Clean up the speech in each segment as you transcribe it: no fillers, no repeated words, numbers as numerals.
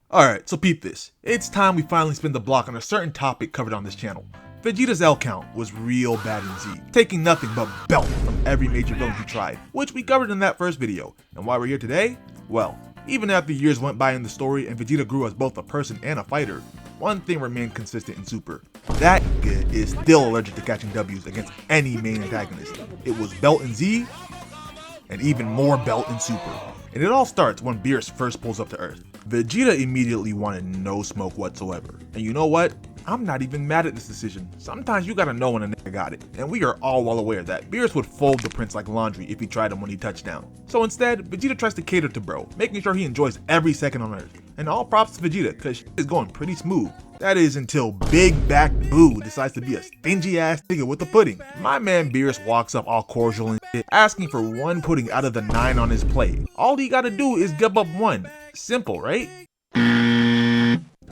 Alright, so peep this. It's time we finally spin the block on a certain topic covered on this channel. Vegeta's L count was real bad in Z, taking nothing but belt from every major villain he tried, which we covered in that first video. And why we're here today? Well, even after years went by in the story and Vegeta grew as both a person and a fighter, one thing remained consistent in Super. That nigga is still allergic to catching W's against any main antagonist. It was belt in Z, and even more belt in Super. And it all starts when Beerus first pulls up to Earth. Vegeta immediately wanted no smoke whatsoever. And you know what? I'm not even mad at this decision. Sometimes you gotta know when a nigga got it. And we are all well aware that Beerus would fold the prince like laundry if he tried him when he touched down. So instead, Vegeta tries to cater to bro, making sure he enjoys every second on Earth. And all props to Vegeta, cause shit is going pretty smooth. That is until Big Back Boo decides to be a stingy ass nigga with the pudding. My man Beerus walks up all cordial and shit, asking for one pudding out of the 9 on his plate. All he gotta do is give up one. Simple, right?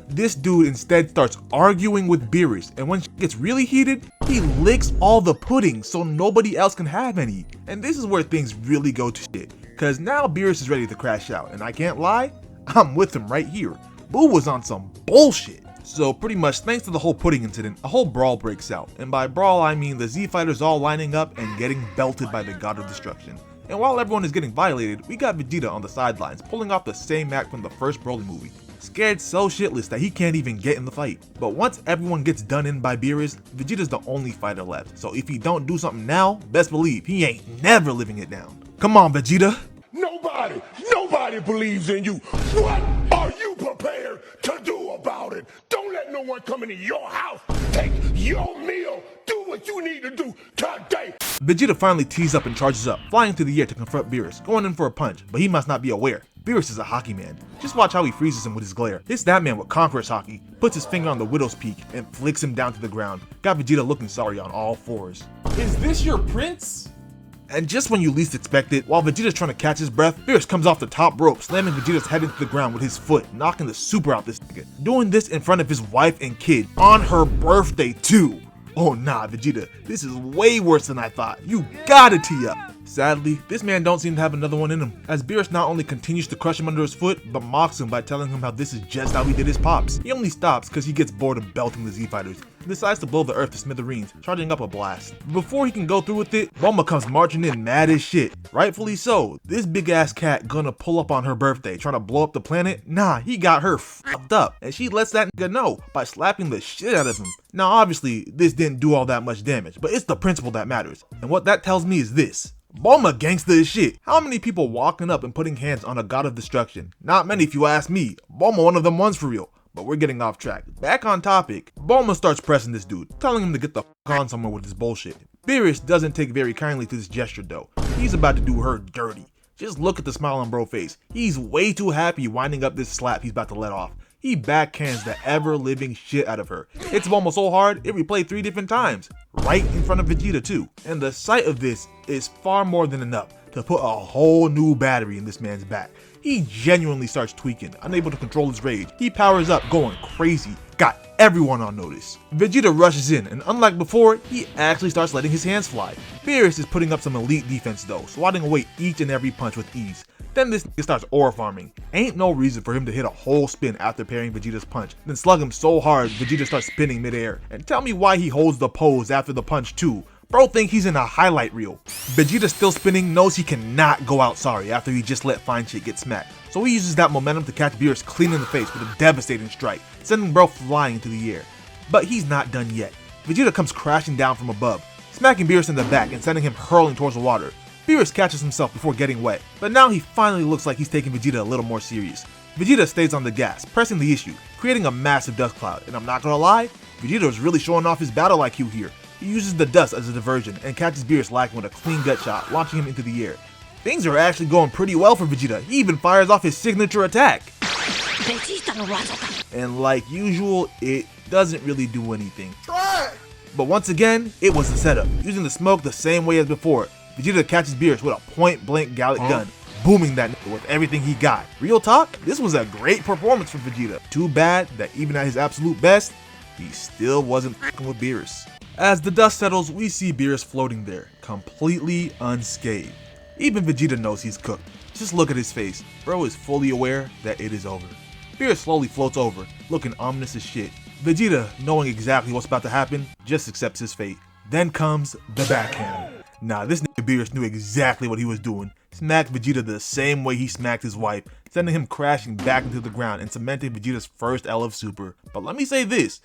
This dude instead starts arguing with Beerus, and when shit gets really heated, he licks all the pudding so nobody else can have any. And this is where things really go to shit, cause now Beerus is ready to crash out, and I can't lie, I'm with him right here. Boo was on some bullshit. So pretty much thanks to the whole pudding incident, a whole brawl breaks out. And by brawl I mean the Z fighters all lining up and getting belted by the God of Destruction. And while everyone is getting violated, we got Vegeta on the sidelines pulling off the same act from the first Broly movie. Scared so shitless that he can't even get in the fight. But once everyone gets done in by Beerus, Vegeta's the only fighter left. So if he don't do something now, best believe he ain't never living it down. Come on Vegeta! Nobody believes in you. What are you prepared to do about it? Don't let no one come into your house, take your meal, do what you need to do today. Vegeta finally tees up and charges up, flying through the air to confront Beerus, going in for a punch, but he must not be aware. Beerus is a hockey man. Just watch how he freezes him with his glare. It's that man with Conqueror's Hockey, puts his finger on the Widow's Peak, and flicks him down to the ground. Got Vegeta looking sorry on all fours. Is this your prince? And just when you least expect it, while Vegeta's trying to catch his breath, Beerus comes off the top rope, slamming Vegeta's head into the ground with his foot, knocking the super out this nigga. Doing this in front of his wife and kid, on her birthday too. Oh nah, Vegeta, this is way worse than I thought. You gotta tee up. Sadly, this man don't seem to have another one in him, as Beerus not only continues to crush him under his foot, but mocks him by telling him how this is just how he did his pops. He only stops because he gets bored of belting the Z-Fighters, and decides to blow the earth to smithereens, charging up a blast. Before he can go through with it, Bulma comes marching in mad as shit. Rightfully so. This big ass cat gonna pull up on her birthday, trying to blow up the planet? Nah, he got her fucked up, and she lets that nigga know by slapping the shit out of him. Now obviously, this didn't do all that much damage, but it's the principle that matters. And what that tells me is this. Bulma gangsta as shit. How many people walking up and putting hands on a God of Destruction? Not many if you ask me. Bulma one of them ones for real. But we're getting off track. Back on topic, Bulma starts pressing this dude, telling him to get the f on somewhere with his bullshit. Beerus doesn't take very kindly to this gesture though. He's about to do her dirty. Just look at the smile on bro's face. He's way too happy winding up this slap he's about to let off. He backhands the ever-living shit out of her. Hits Bulma so hard, it replayed 3 different times. Right in front of Vegeta too. And the sight of this is far more than enough to put a whole new battery in this man's back. He genuinely starts tweaking, unable to control his rage. He powers up, going crazy. Got everyone on notice. Vegeta rushes in, and unlike before, he actually starts letting his hands fly. Beerus is putting up some elite defense though, swatting away each and every punch with ease. Then this nigga starts aura farming. Ain't no reason for him to hit a whole spin after parrying Vegeta's punch, then slug him so hard Vegeta starts spinning midair. And tell me why he holds the pose after the punch too. Bro think he's in a highlight reel. Vegeta still spinning knows he cannot go out sorry after he just let fine shit get smacked. So he uses that momentum to catch Beerus clean in the face with a devastating strike, sending bro flying into the air. But he's not done yet. Vegeta comes crashing down from above, smacking Beerus in the back and sending him hurling towards the water. Beerus catches himself before getting wet, but now he finally looks like he's taking Vegeta a little more serious. Vegeta stays on the gas, pressing the issue, creating a massive dust cloud, and I'm not gonna lie, Vegeta is really showing off his battle IQ here. He uses the dust as a diversion and catches Beerus lacking with a clean gut shot, launching him into the air. Things are actually going pretty well for Vegeta. He even fires off his signature attack. And like usual, it doesn't really do anything. But once again, it was a setup, using the smoke the same way as before. Vegeta catches Beerus with a point-blank Gallic gun, booming that nigga with everything he got. Real talk, this was a great performance from Vegeta. Too bad that even at his absolute best, he still wasn't f***ing with Beerus. As the dust settles, we see Beerus floating there, completely unscathed. Even Vegeta knows he's cooked. Just look at his face. Bro is fully aware that it is over. Beerus slowly floats over, looking ominous as shit. Vegeta, knowing exactly what's about to happen, just accepts his fate. Then comes the backhand. Nah, this nigga Beerus knew exactly what he was doing. Smacked Vegeta the same way he smacked his wife, sending him crashing back into the ground and cementing Vegeta's first L of Super. But let me say this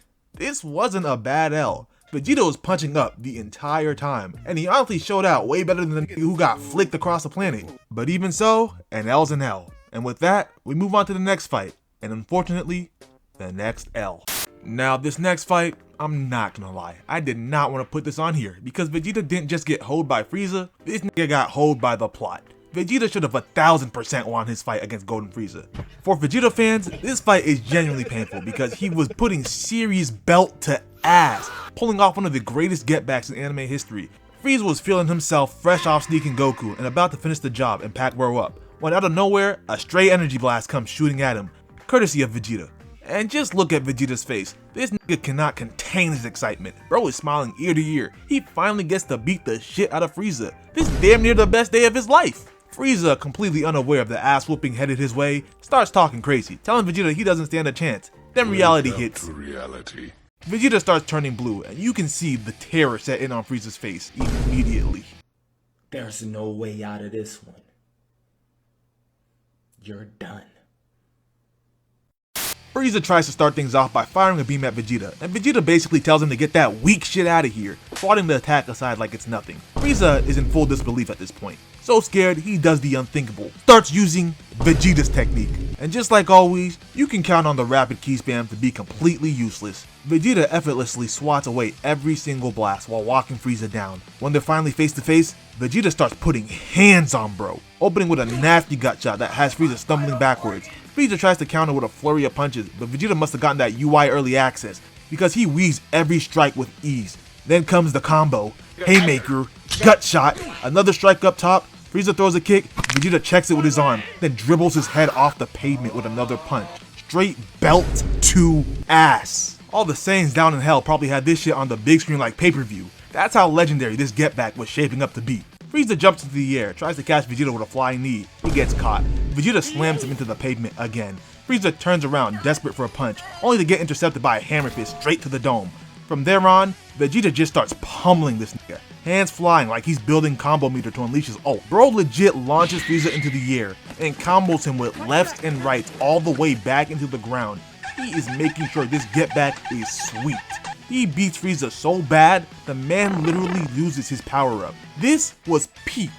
wasn't a bad L. Vegeta was punching up the entire time, and he honestly showed out way better than the nigga who got flicked across the planet. But even so, an L's an L. And with that, we move on to the next fight, and unfortunately, the next L. Now this next fight, I'm not gonna lie, I did not want to put this on here, because Vegeta didn't just get hoed by Frieza, this nigga got hoed by the plot. Vegeta should have 1000% won his fight against Golden Frieza. For Vegeta fans, this fight is genuinely painful because he was putting serious belt to ass, pulling off one of the greatest getbacks in anime history. Frieza was feeling himself fresh off sneaking Goku and about to finish the job and pack Bro up, when out of nowhere, a stray energy blast comes shooting at him, courtesy of Vegeta. And just look at Vegeta's face, this nigga cannot contain his excitement. Bro is smiling ear to ear, he finally gets to beat the shit out of Frieza. This is damn near the best day of his life. Frieza, completely unaware of the ass whooping headed his way, starts talking crazy, telling Vegeta he doesn't stand a chance. Then reality hits. Vegeta starts turning blue, and you can see the terror set in on Frieza's face immediately. There's no way out of this one. You're done. Frieza tries to start things off by firing a beam at Vegeta, and Vegeta basically tells him to get that weak shit out of here, swatting the attack aside like it's nothing. Frieza is in full disbelief at this point. So scared, he does the unthinkable, starts using Vegeta's technique. And just like always, you can count on the rapid key spam to be completely useless. Vegeta effortlessly swats away every single blast while walking Frieza down. When they're finally face to face, Vegeta starts putting hands on Bro, opening with a nasty gut shot that has Frieza stumbling backwards. Frieza tries to counter with a flurry of punches, but Vegeta must have gotten that UI early access, because he weaves every strike with ease. Then comes the combo, haymaker, gut shot, another strike up top, Frieza throws a kick, Vegeta checks it with his arm, then dribbles his head off the pavement with another punch. Straight belt to ass. All the Saiyans down in hell probably had this shit on the big screen like pay-per-view. That's how legendary this get back was shaping up to be. Frieza jumps into the air, tries to catch Vegeta with a flying knee. He gets caught. Vegeta slams him into the pavement again. Frieza turns around, desperate for a punch, only to get intercepted by a hammer fist straight to the dome. From there on, Vegeta just starts pummeling this nigga. Hands flying like he's building combo meter to unleash his ult. Bro legit launches Frieza into the air and combos him with lefts and rights all the way back into the ground. He is making sure this get back is sweet. He beats Frieza so bad, the man literally loses his power up. This was peak,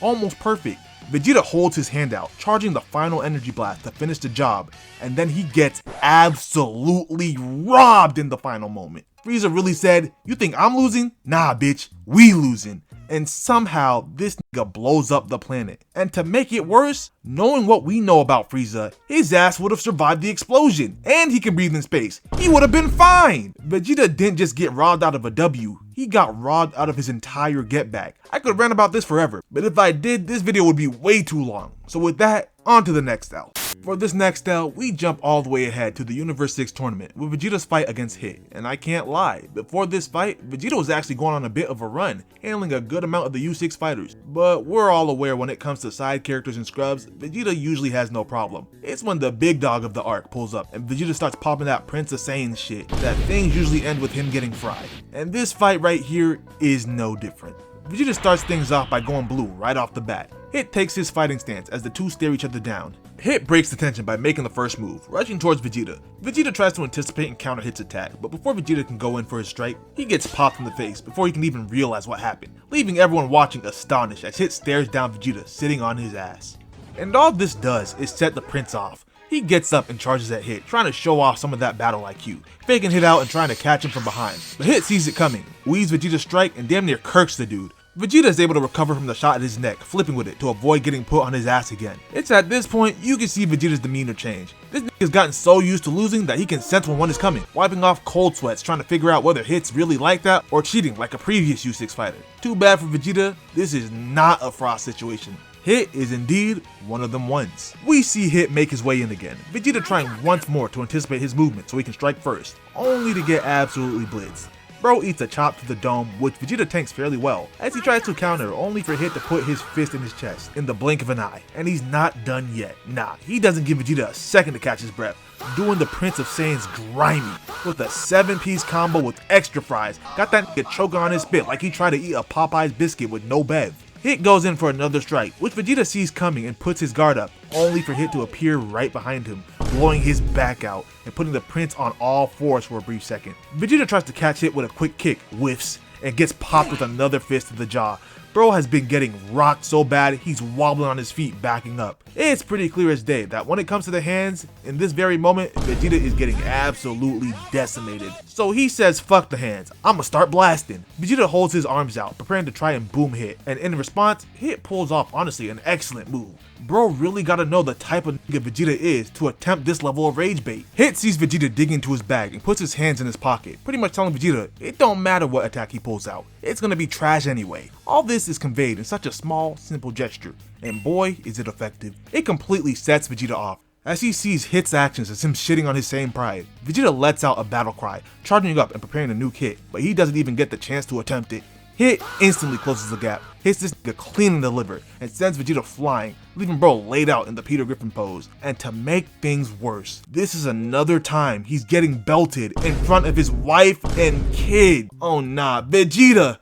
almost perfect. Vegeta holds his hand out, charging the final energy blast to finish the job, and then he gets absolutely robbed in the final moment. Frieza really said, "You think I'm losing? Nah bitch, we losing." And somehow this nigga blows up the planet. And to make it worse, knowing what we know about Frieza, his ass would have survived the explosion, and he can breathe in space. He would have been fine. Vegeta didn't just get robbed out of a W, he got robbed out of his entire get back. I could rant about this forever, but if I did, this video would be way too long. So with that, on to the next L. For this next L, we jump all the way ahead to the Universe 6 tournament with Vegeta's fight against Hit. And I can't lie, before this fight, Vegeta was actually going on a bit of a run, handling a good amount of the U6 fighters. But we're all aware when it comes to side characters and scrubs, Vegeta usually has no problem. It's when the big dog of the arc pulls up and Vegeta starts popping that Prince of Saiyan shit that things usually end with him getting fried. And this fight right here is no different. Vegeta starts things off by going blue right off the bat. Hit takes his fighting stance as the two stare each other down. Hit breaks the tension by making the first move, rushing towards Vegeta. Vegeta tries to anticipate and counter Hit's attack, but before Vegeta can go in for his strike, he gets popped in the face before he can even realize what happened, leaving everyone watching astonished as Hit stares down Vegeta sitting on his ass. And all this does is set the Prince off. He gets up and charges at Hit, trying to show off some of that battle IQ, faking Hit out and trying to catch him from behind. But Hit sees it coming, weaves Vegeta's strike and damn near kirks the dude. Vegeta is able to recover from the shot at his neck, flipping with it to avoid getting put on his ass again. It's at this point you can see Vegeta's demeanor change. This nigga's gotten so used to losing that he can sense when one is coming, wiping off cold sweats trying to figure out whether Hit's really like that or cheating like a previous U6 fighter. Too bad for Vegeta, this is not a Frost situation. Hit is indeed one of them ones. We see Hit make his way in again, Vegeta trying once more to anticipate his movement so he can strike first, only to get absolutely blitzed. Bro eats a chop to the dome, which Vegeta tanks fairly well, as he tries to counter, only for Hit to put his fist in his chest in the blink of an eye. And he's not done yet. Nah, he doesn't give Vegeta a second to catch his breath, doing the Prince of Saiyan's grimy with a 7-piece combo with extra fries. Got that nigga choking on his spit like he tried to eat a Popeye's biscuit with no bev. Hit goes in for another strike, which Vegeta sees coming and puts his guard up, only for Hit to appear right behind him, blowing his back out and putting the Prince on all fours for a brief second. Vegeta tries to catch Hit with a quick kick, whiffs, and gets popped with another fist to the jaw. Bro has been getting rocked so bad he's wobbling on his feet, backing up. It's pretty clear as day that when it comes to the hands, in this very moment, Vegeta is getting absolutely decimated. So he says fuck the hands, I'ma start blasting. Vegeta holds his arms out, preparing to try and boom Hit, and in response, Hit pulls off honestly an excellent move. Bro really gotta know the type of nigga Vegeta is to attempt this level of rage bait. Hit sees Vegeta dig into his bag and puts his hands in his pocket, pretty much telling Vegeta it don't matter what attack he pulls out, it's gonna be trash anyway. All this is conveyed in such a small, simple gesture, and boy is it effective. It completely sets Vegeta off. As he sees Hit's actions as him shitting on his same pride, Vegeta lets out a battle cry, charging up and preparing a nuke Hit, but he doesn't even get the chance to attempt it. Hit instantly closes the gap, hits this nigga clean in the liver, and sends Vegeta flying, leaving bro laid out in the Peter Griffin pose. And to make things worse, this is another time he's getting belted in front of his wife and kid. Oh nah, Vegeta,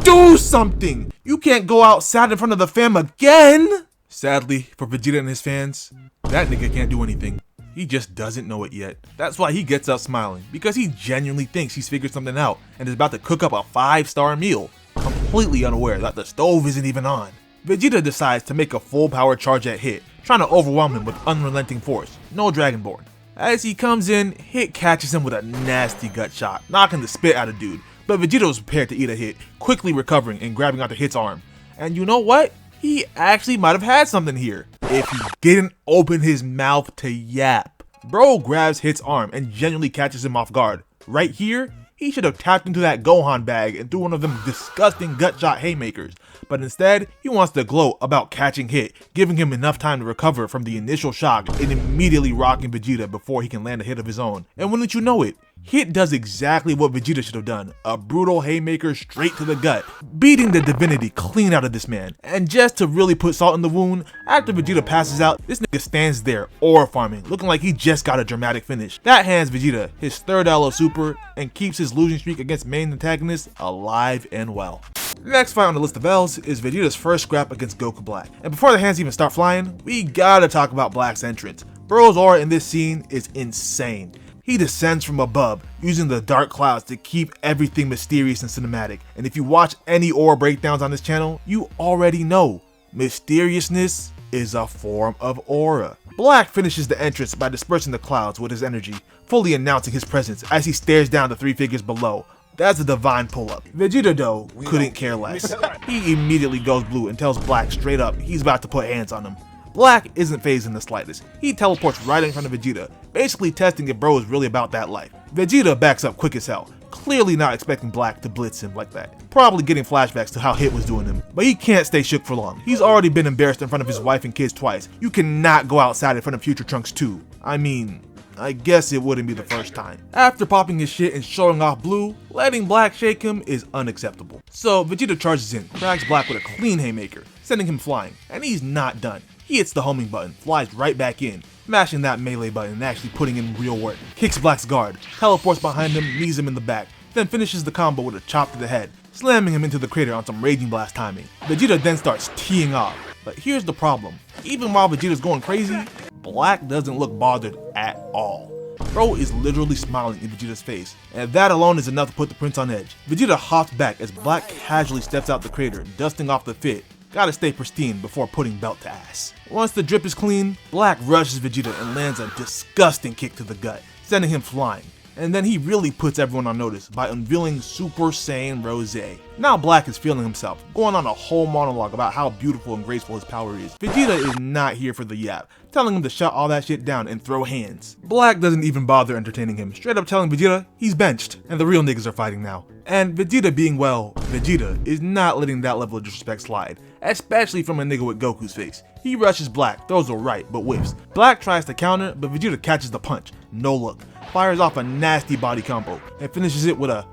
do something! You can't go outside in front of the fam again! Sadly for Vegeta and his fans, that nigga can't do anything. He just doesn't know it yet. That's why he gets up smiling, because he genuinely thinks he's figured something out and is about to cook up a 5-star meal, completely unaware that the stove isn't even on. Vegeta decides to make a full power charge at Hit, trying to overwhelm him with unrelenting force, no Dragonborn. As he comes in, Hit catches him with a nasty gut shot, knocking the spit out of dude, but Vegeta was prepared to eat a Hit, quickly recovering and grabbing onto Hit's arm. And you know what? He actually might have had something here, if he didn't open his mouth to yap. Bro grabs Hit's arm and genuinely catches him off guard. Right here, he should have tapped into that Gohan bag and threw one of them disgusting gut shot haymakers, but instead, he wants to gloat about catching Hit, giving him enough time to recover from the initial shock and immediately rocking Vegeta before he can land a hit of his own. And wouldn't you know it, Hit does exactly what Vegeta should have done, a brutal haymaker straight to the gut, beating the divinity clean out of this man. And just to really put salt in the wound, after Vegeta passes out, this nigga stands there aura farming, looking like he just got a dramatic finish. That hands Vegeta his 3rd LO Super and keeps his losing streak against main antagonists alive and well. The next fight on the list of L's is Vegeta's first scrap against Goku Black. And before the hands even start flying, we gotta talk about Black's entrance. Bro's aura in this scene is insane. He descends from above, using the dark clouds to keep everything mysterious and cinematic. And if you watch any aura breakdowns on this channel, you already know, mysteriousness is a form of aura. Black finishes the entrance by dispersing the clouds with his energy, fully announcing his presence as he stares down the 3 figures below. That's a divine pull-up. Vegeta though couldn't care less. He immediately goes blue and tells Black straight up he's about to put hands on him. Black isn't phased in the slightest. He teleports right in front of Vegeta, basically testing if bro is really about that life. Vegeta backs up quick as hell, clearly not expecting Black to blitz him like that. Probably getting flashbacks to how Hit was doing him. But he can't stay shook for long. He's already been embarrassed in front of his wife and kids twice. You cannot go outside in front of Future Trunks too. I mean, I guess it wouldn't be the first time. After popping his shit and showing off blue, letting Black shake him is unacceptable. So Vegeta charges in, cracks Black with a clean haymaker, sending him flying, and he's not done. He hits the homing button, flies right back in, mashing that melee button and actually putting in real work. Kicks Black's guard, teleports behind him, knees him in the back, then finishes the combo with a chop to the head, slamming him into the crater on some Raging Blast timing. Vegeta then starts teeing off, but here's the problem. Even while Vegeta's going crazy, Black doesn't look bothered at all. Bro is literally smiling in Vegeta's face, and that alone is enough to put the Prince on edge. Vegeta hops back as Black casually steps out the crater, dusting off the fit. Gotta stay pristine before putting belt to ass. Once the drip is clean, Black rushes Vegeta and lands a disgusting kick to the gut, sending him flying. And then he really puts everyone on notice by unveiling Super Saiyan Rose. Now Black is feeling himself, going on a whole monologue about how beautiful and graceful his power is. Vegeta is not here for the yap, telling him to shut all that shit down and throw hands. Black doesn't even bother entertaining him, straight up telling Vegeta he's benched and the real niggas are fighting now. And Vegeta being, well, Vegeta is not letting that level of disrespect slide, especially from a nigga with Goku's face. He rushes Black, throws a right, but whiffs. Black tries to counter, but Vegeta catches the punch, no look, fires off a nasty body combo, and finishes it with a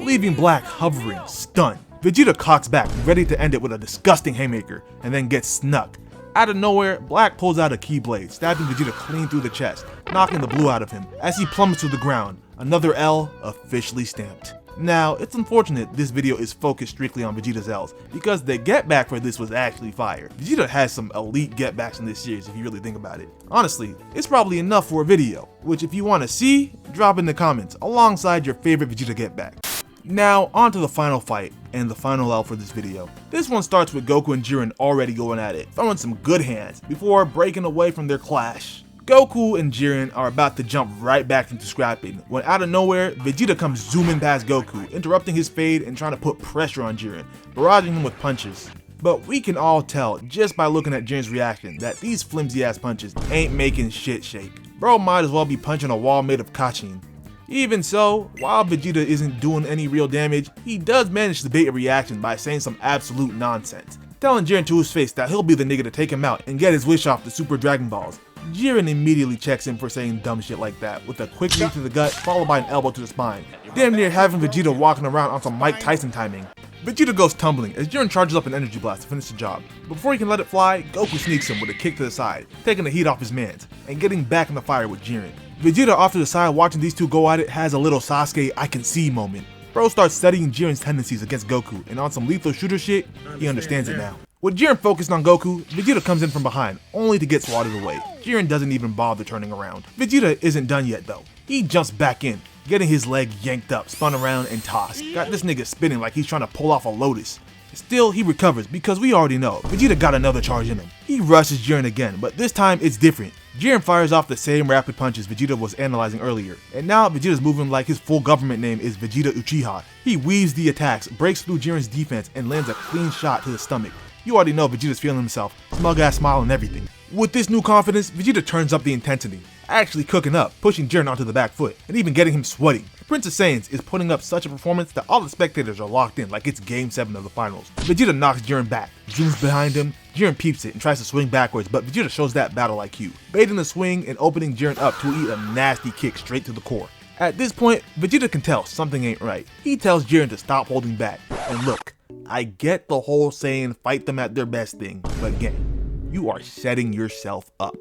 leaving Black hovering, stunned. Vegeta cocks back, ready to end it with a disgusting haymaker, and then gets snuck. Out of nowhere, Black pulls out a Keyblade, stabbing Vegeta clean through the chest, knocking the blue out of him as he plummets to the ground. Another L officially stamped. Now, it's unfortunate this video is focused strictly on Vegeta's L's, because the get back for this was actually fire. Vegeta has some elite get backs in this series if you really think about it. Honestly, it's probably enough for a video, which if you want to see, drop in the comments alongside your favorite Vegeta get back. Now, on to the final fight, and the final L for this video. This one starts with Goku and Jiren already going at it, throwing some good hands, before breaking away from their clash. Goku and Jiren are about to jump right back into scrapping, when out of nowhere, Vegeta comes zooming past Goku, interrupting his fade and trying to put pressure on Jiren, barraging him with punches. But we can all tell, just by looking at Jiren's reaction, that these flimsy ass punches ain't making shit shake. Bro might as well be punching a wall made of kachin. Even so, while Vegeta isn't doing any real damage, he does manage to bait a reaction by saying some absolute nonsense, telling Jiren to his face that he'll be the nigga to take him out and get his wish off the Super Dragon Balls. Jiren immediately checks him for saying dumb shit like that, with a quick knee to the gut followed by an elbow to the spine, damn near having Vegeta walking around on some Mike Tyson timing. Vegeta goes tumbling as Jiren charges up an energy blast to finish the job. Before he can let it fly, Goku sneaks him with a kick to the side, taking the heat off his mans, and getting back in the fire with Jiren. Vegeta off to the side watching these two go at it has a little Sasuke I can see moment. Bro starts studying Jiren's tendencies against Goku, and on some lethal shooter shit, he understands it now. With Jiren focused on Goku, Vegeta comes in from behind, only to get swatted away. Jiren doesn't even bother turning around. Vegeta isn't done yet though. He jumps back in, getting his leg yanked up, spun around, and tossed. Got this nigga spinning like he's trying to pull off a lotus. Still, he recovers because we already know Vegeta got another charge in him. He rushes Jiren again, but this time it's different. Jiren fires off the same rapid punches Vegeta was analyzing earlier, and now Vegeta's moving like his full government name is Vegeta Uchiha. He weaves the attacks, breaks through Jiren's defense, and lands a clean shot to the stomach. You already know Vegeta's feeling himself, smug ass smile and everything. With this new confidence, Vegeta turns up the intensity, actually cooking up, pushing Jiren onto the back foot, and even getting him sweating. Prince of Saiyans is putting up such a performance that all the spectators are locked in like it's Game 7 of the finals. Vegeta knocks Jiren back, zooms behind him, Jiren peeps it and tries to swing backwards, but Vegeta shows that battle IQ, baiting the swing and opening Jiren up to eat a nasty kick straight to the core. At this point, Vegeta can tell something ain't right. He tells Jiren to stop holding back, and look, I get the whole saying fight them at their best thing, but again, you are setting yourself up.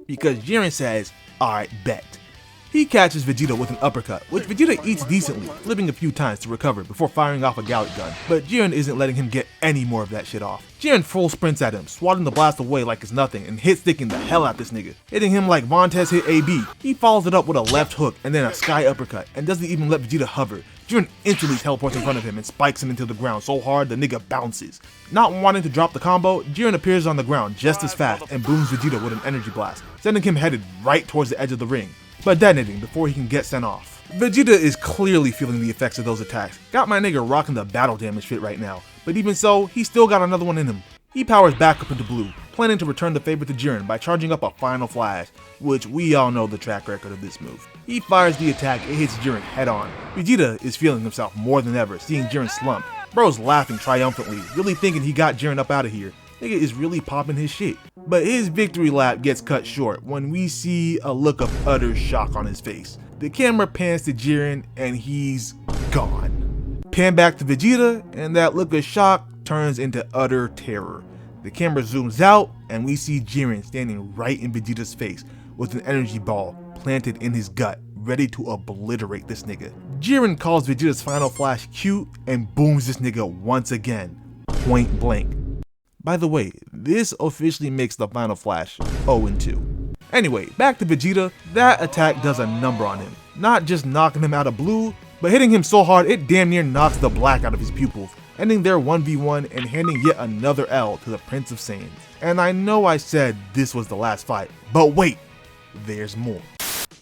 Because Jiren says, alright, bet. He catches Vegeta with an uppercut, which Vegeta eats decently, flipping a few times to recover before firing off a Gallic gun, but Jiren isn't letting him get any more of that shit off. Jiren full sprints at him, swatting the blast away like it's nothing and hit sticking the hell out this nigga, hitting him like Vontaze hit AB. He follows it up with a left hook and then a sky uppercut and doesn't even let Vegeta hover. Jiren instantly teleports in front of him and spikes him into the ground so hard the nigga bounces. Not wanting to drop the combo, Jiren appears on the ground just as fast and booms Vegeta with an energy blast, sending him headed right towards the edge of the ring, but detonating before he can get sent off. Vegeta is clearly feeling the effects of those attacks. Got my nigga rocking the battle damage fit right now, but even so, he still got another one in him. He powers back up into blue, planning to return the favor to Jiren by charging up a final flash, which we all know the track record of this move. He fires the attack, it hits Jiren head on. Vegeta is feeling himself more than ever, seeing Jiren slump. Bro's laughing triumphantly, really thinking he got Jiren up out of here. Nigga is really popping his shit. But his victory lap gets cut short when we see a look of utter shock on his face. The camera pans to Jiren and he's gone. Pan back to Vegeta and that look of shock turns into utter terror. The camera zooms out and we see Jiren standing right in Vegeta's face with an energy ball planted in his gut, ready to obliterate this nigga. Jiren calls Vegeta's final flash cute and booms this nigga once again, point blank. By the way, this officially makes the final flash 0-2. Anyway, back to Vegeta, that attack does a number on him. Not just knocking him out of blue, but hitting him so hard it damn near knocks the black out of his pupils, ending their 1v1 and handing yet another L to the Prince of Saiyans. And I know I said this was the last fight, but wait, there's more.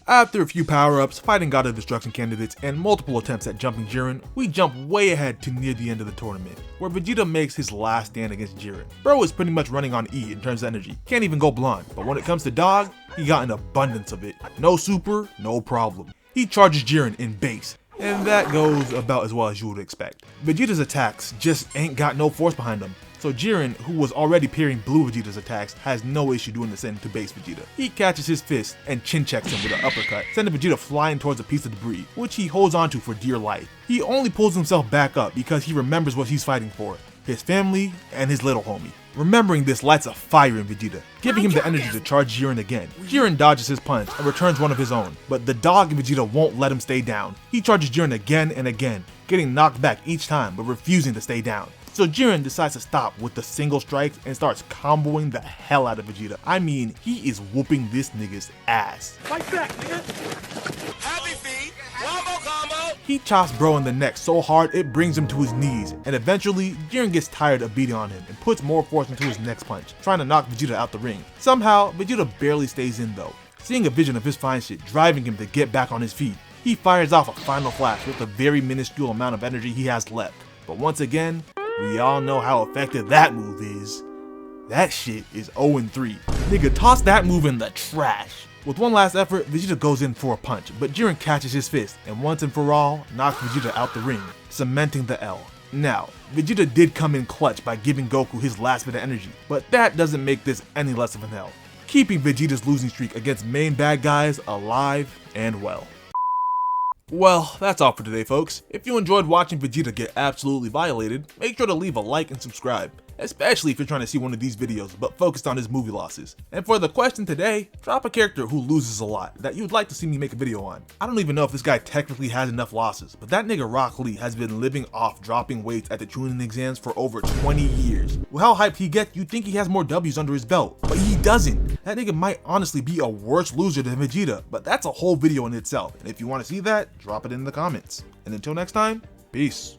After a few power-ups, fighting God of Destruction candidates, and multiple attempts at jumping Jiren, we jump way ahead to near the end of the tournament, where Vegeta makes his last stand against Jiren. Bro is pretty much running on E in terms of energy, can't even go blonde, but when it comes to dog, he got an abundance of it. No super, no problem. He charges Jiren in base, and that goes about as well as you would expect. Vegeta's attacks just ain't got no force behind them, So Jiren, who was already parrying Blue Vegeta's attacks, has no issue doing the same to base Vegeta. He catches his fist and chin checks him with an uppercut, sending Vegeta flying towards a piece of debris, which he holds onto for dear life. He only pulls himself back up because he remembers what he's fighting for, his family and his little homie. Remembering this lights a fire in Vegeta, giving him the energy to charge Jiren again. Jiren dodges his punch and returns one of his own, but the dog in Vegeta won't let him stay down. He charges Jiren again and again, getting knocked back each time but refusing to stay down. So Jiren decides to stop with the single strikes and starts comboing the hell out of Vegeta. I mean, he is whooping this nigga's ass. Fight back, nigga. Happy feet. Wombo combo. He chops bro in the neck so hard it brings him to his knees, and eventually Jiren gets tired of beating on him and puts more force into his next punch, trying to knock Vegeta out the ring. Somehow, Vegeta barely stays in though, seeing a vision of his fine shit driving him to get back on his feet. He fires off a final flash with a very minuscule amount of energy he has left, but once again, we all know how effective that move is. That shit is 0-3. Nigga, toss that move in the trash. With one last effort, Vegeta goes in for a punch, but Jiren catches his fist and once and for all, knocks Vegeta out the ring, cementing the L. Now, Vegeta did come in clutch by giving Goku his last bit of energy, but that doesn't make this any less of an L, keeping Vegeta's losing streak against main bad guys alive and well. Well, that's all for today, folks. If you enjoyed watching Vegeta get absolutely violated, make sure to leave a like and subscribe, especially if you're trying to see one of these videos but focused on his movie losses. And for the question today, drop a character who loses a lot that you'd like to see me make a video on. I don't even know if this guy technically has enough losses, but that nigga Rock Lee has been living off dropping weights at the Chunin exams for over 20 years. With how hyped he gets, you'd think he has more W's under his belt, but he doesn't. That nigga might honestly be a worse loser than Vegeta, but that's a whole video in itself, and if you want to see that, drop it in the comments. And until next time, peace.